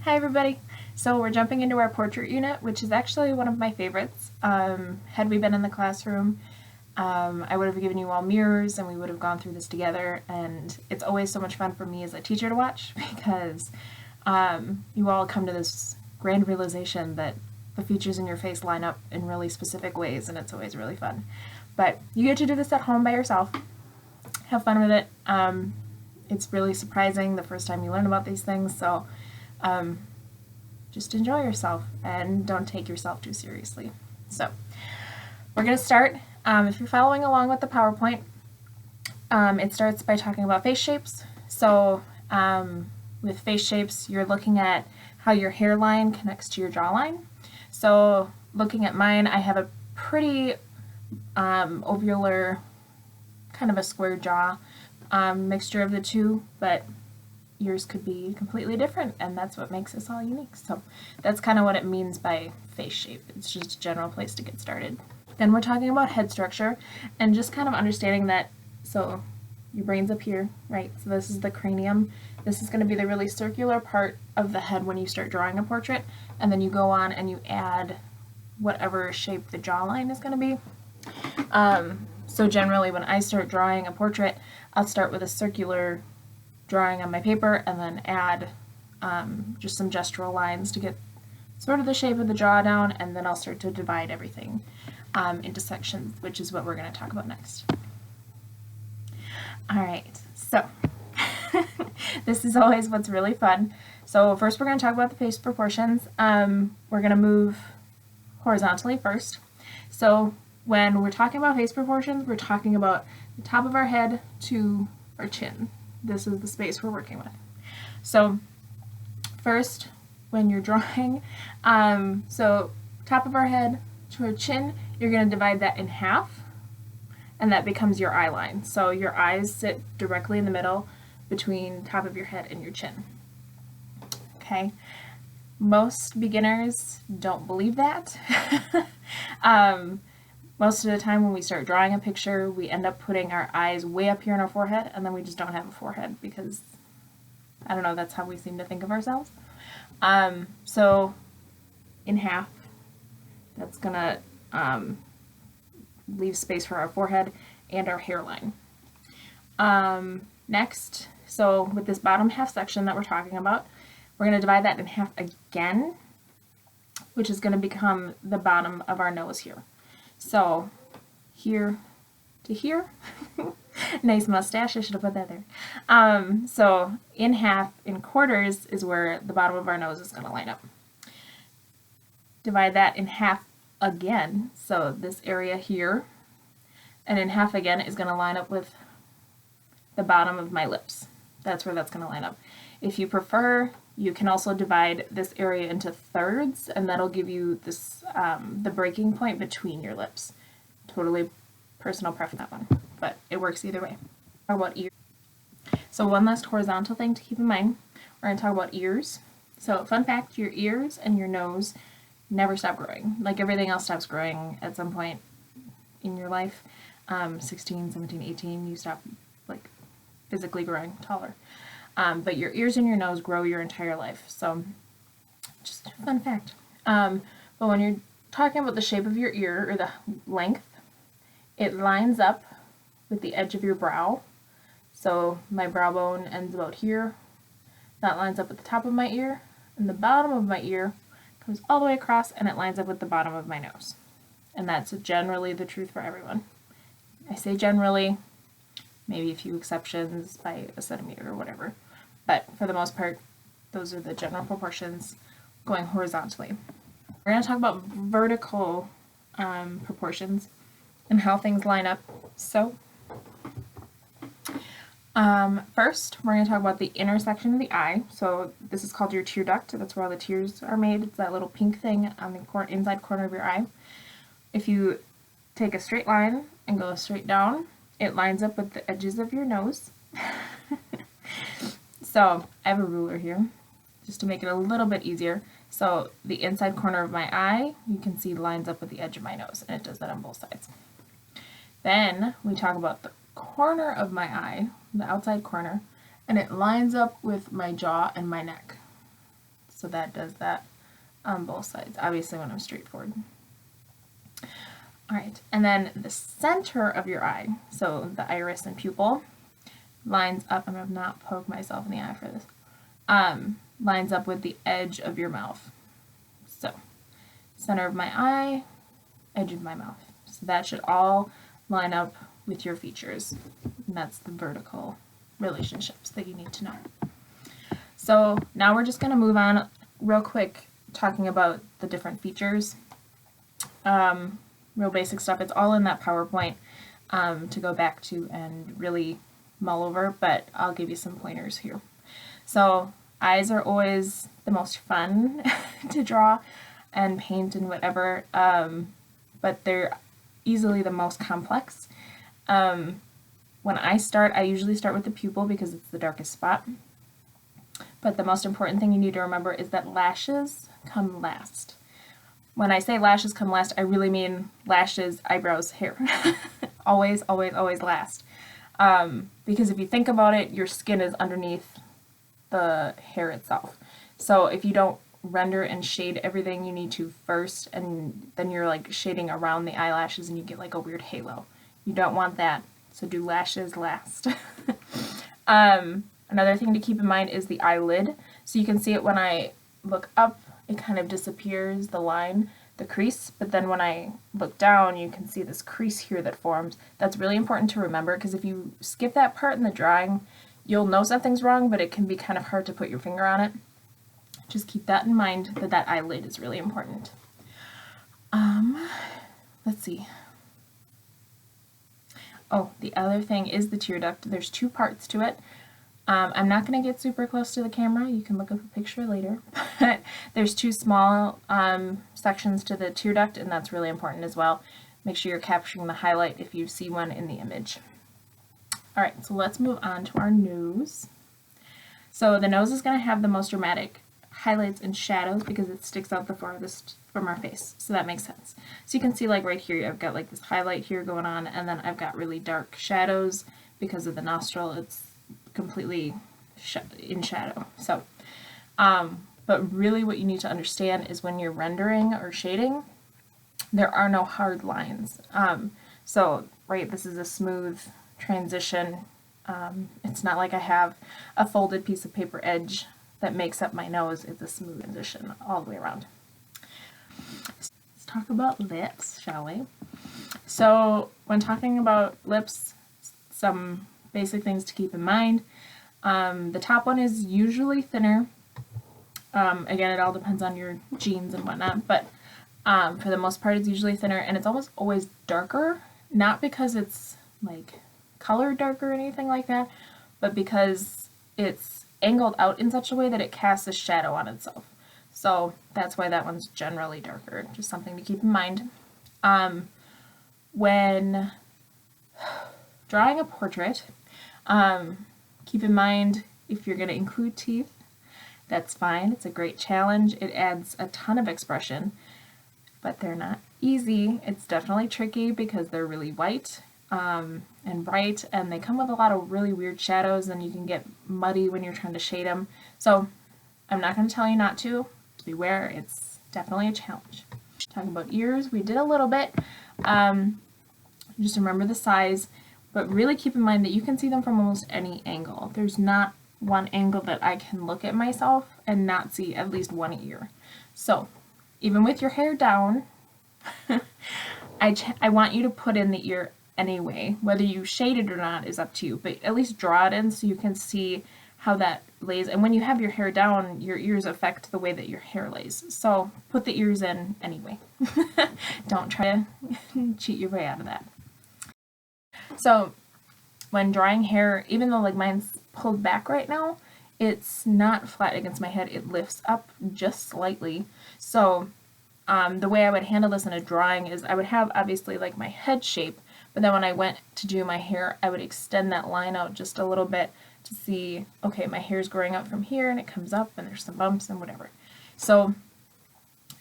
Hi everybody! So we're jumping into our portrait unit, which is actually one of my favorites. Had we been in the classroom, I would have given you all mirrors and we would have gone through this together, and it's always so much fun for me as a teacher to watch because you all come to this grand realization that the features in your face line up in really specific ways, and it's always really fun. But you get to do this at home by yourself. Have fun with it. It's really surprising the first time you learn about these things, so just enjoy yourself and don't take yourself too seriously. So we're going to start. If you're following along with the PowerPoint, it starts by talking about face shapes. So with face shapes, you're looking at how your hairline connects to your jawline. So looking at mine, I have a pretty ovular, kind of a square jaw, mixture of the two, but yours could be completely different, and that's what makes us all unique. So that's kind of what it means by face shape. It's just a general place to get started. Then we're talking about head structure and just kind of understanding that, so your brain's up here, right? So this is the cranium. This is going to be the really circular part of the head when you start drawing a portrait, and then you go on and you add whatever shape the jawline is going to be. So generally when I start drawing a portrait, I'll start with a circular drawing on my paper and then add just some gestural lines to get sort of the shape of the jaw down, and then I'll start to divide everything into sections, which is what we're going to talk about next. Alright, so this is always what's really fun. So first we're going to talk about the face proportions. We're going to move horizontally first. So when we're talking about face proportions, we're talking about the top of our head to our chin. This is the space we're working with. So first, when you're drawing, so top of our head to our chin, you're going to divide that in half, and that becomes your eye line. So your eyes sit directly in the middle between top of your head and your chin. Okay? Most beginners don't believe that. Most of the time when we start drawing a picture, we end up putting our eyes way up here in our forehead, and then we just don't have a forehead because, I don't know, that's how we seem to think of ourselves. So in half, that's going to leave space for our forehead and our hairline. Next, so with this bottom half section that we're talking about, we're going to divide that in half again, which is going to become the bottom of our nose here. So here to here, nice mustache, I should have put that there. So in half, in quarters, is where the bottom of our nose is going to line up. Divide that in half again, so this area here, and in half again is going to line up with the bottom of my lips. That's where that's going to line up. If you prefer, you can also divide this area into thirds, and that'll give you this the breaking point between your lips. Totally personal preference, that one, but it works either way. Talk about ears. So one last horizontal thing to keep in mind, we're going to talk about ears. So fun fact, your ears and your nose never stop growing. Like everything else stops growing at some point in your life. 16, 17, 18, you stop like physically growing taller. But your ears and your nose grow your entire life. So just a fun fact. But when you're talking about the shape of your ear, or the length, it lines up with the edge of your brow. So my brow bone ends about here. That lines up with the top of my ear, and the bottom of my ear comes all the way across, and it lines up with the bottom of my nose. And that's generally the truth for everyone. I say generally, maybe a few exceptions by a centimeter or whatever. But for the most part, those are the general proportions going horizontally. We're going to talk about vertical proportions and how things line up. So first, we're going to talk about the inner section of the eye. So this is called your tear duct. That's where all the tears are made. It's that little pink thing on the inside corner of your eye. If you take a straight line and go straight down, it lines up with the edges of your nose. So I have a ruler here just to make it a little bit easier. So the inside corner of my eye, you can see lines up with the edge of my nose, and it does that on both sides. Then we talk about the corner of my eye, the outside corner, and it lines up with my jaw and my neck. So that does that on both sides, obviously when I'm straightforward. All right, and then the center of your eye, so the iris and pupil, lines up, I'm going to not poke myself in the eye for this, lines up with the edge of your mouth. So, center of my eye, edge of my mouth. So that should all line up with your features. And that's the vertical relationships that you need to know. So now we're just going to move on real quick talking about the different features. Real basic stuff. It's all in that PowerPoint to go back to and really mull over, but I'll give you some pointers here. So eyes are always the most fun to draw and paint and whatever, but they're easily the most complex. When I start, I usually start with the pupil because it's the darkest spot. But the most important thing you need to remember is that lashes come last. When I say lashes come last, I really mean lashes, eyebrows, hair. Always, always, always last. Because if you think about it, your skin is underneath the hair itself. So if you don't render and shade everything you need to first, and then you're like shading around the eyelashes and you get like a weird halo. You don't want that. So do lashes last. Another thing to keep in mind is the eyelid. So you can see it when I look up, it kind of disappears, the line, the crease, but then when I look down, you can see this crease here that forms. That's really important to remember, because if you skip that part in the drawing, you'll know something's wrong, but it can be kind of hard to put your finger on it. Just keep that in mind, that eyelid is really important. Let's see. Oh, the other thing is the tear duct. There's two parts to it. I'm not going to get super close to the camera. You can look up a picture later. But there's two small sections to the tear duct, and that's really important as well. Make sure you're capturing the highlight if you see one in the image. All right, so let's move on to our nose. So the nose is going to have the most dramatic highlights and shadows because it sticks out the farthest from our face, so that makes sense. So you can see like right here, I've got like this highlight here going on, and then I've got really dark shadows because of the nostril. It's completely in shadow. So, but really what you need to understand is when you're rendering or shading, there are no hard lines. So, right, this is a smooth transition. It's not like I have a folded piece of paper edge that makes up my nose. It's a smooth transition all the way around. Let's talk about lips, shall we? So, when talking about lips, some basic things to keep in mind. The top one is usually thinner. Again, it all depends on your genes and whatnot, but for the most part it's usually thinner, and it's almost always darker, not because it's like colored darker or anything like that, but because it's angled out in such a way that it casts a shadow on itself. So that's why that one's generally darker, just something to keep in mind. When drawing a portrait, keep in mind if you're going to include teeth, that's fine. It's a great challenge. It adds a ton of expression, but they're not easy. It's definitely tricky because they're really white and bright, and they come with a lot of really weird shadows, and you can get muddy when you're trying to shade them. So I'm not going to tell you not to. Beware, it's definitely a challenge. Talking about ears, we did a little bit. Just remember the size. But really keep in mind that you can see them from almost any angle. There's not one angle that I can look at myself and not see at least one ear. So, even with your hair down, I want you to put in the ear anyway. Whether you shade it or not is up to you, but at least draw it in so you can see how that lays. And when you have your hair down, your ears affect the way that your hair lays. So, put the ears in anyway. Don't try to cheat your way out of that. So when drawing hair, even though like mine's pulled back right now, it's not flat against my head. It lifts up just slightly. So the way I would handle this in a drawing is I would have obviously like my head shape, but then when I went to do my hair, I would extend that line out just a little bit to see, okay, my hair's growing up from here and it comes up and there's some bumps and whatever. So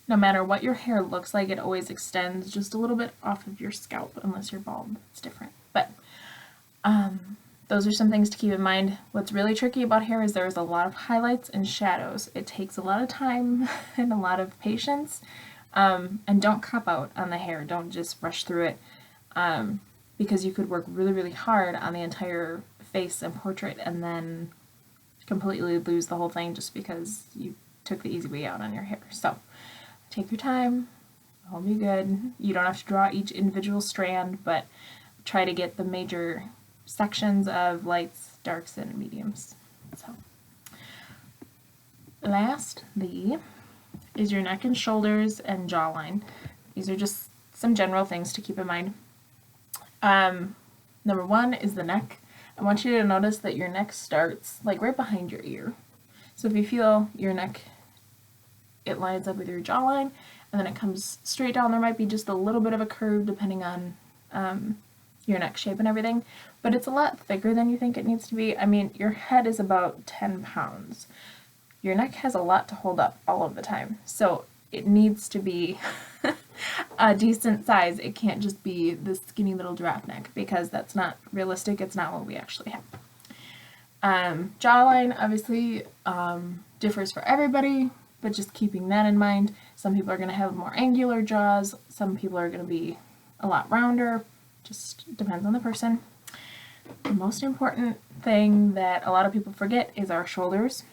no matter what your hair looks like, it always extends just a little bit off of your scalp, unless you're bald. It's different. But those are some things to keep in mind. What's really tricky about hair is there's a lot of highlights and shadows. It takes a lot of time and a lot of patience. And don't cop out on the hair. Don't just rush through it, because you could work really, really hard on the entire face and portrait and then completely lose the whole thing just because you took the easy way out on your hair. So take your time. It'll be good. You don't have to draw each individual strand, but try to get the major sections of lights, darks, and mediums. So lastly is your neck and shoulders and jawline. These are just some general things to keep in mind. Number one is the neck. I want you to notice that your neck starts like right behind your ear. So if you feel your neck, it lines up with your jawline, and then it comes straight down. There might be just a little bit of a curve depending on your neck shape and everything, but it's a lot thicker than you think it needs to be. I mean, your head is about 10 pounds. Your neck has a lot to hold up all of the time, so it needs to be a decent size. It can't just be this skinny little giraffe neck, because that's not realistic. It's not what we actually have. Jawline obviously differs for everybody, but just keeping that in mind. Some people are going to have more angular jaws, some people are going to be a lot rounder. Just depends on the person. The most important thing that a lot of people forget is our shoulders.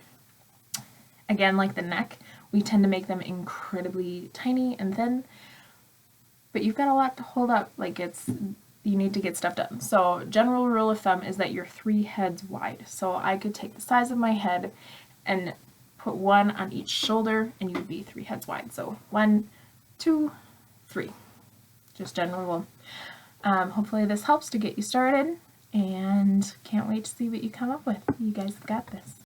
Again, like the neck, we tend to make them incredibly tiny and thin, but you've got a lot to hold up. Like, you need to get stuff done. So general rule of thumb is that you're 3 heads wide. So I could take the size of my head and put one on each shoulder, and you would be 3 heads wide. So 1, 2, 3. Just general rule. Hopefully this helps to get you started, and can't wait to see what you come up with. You guys have got this.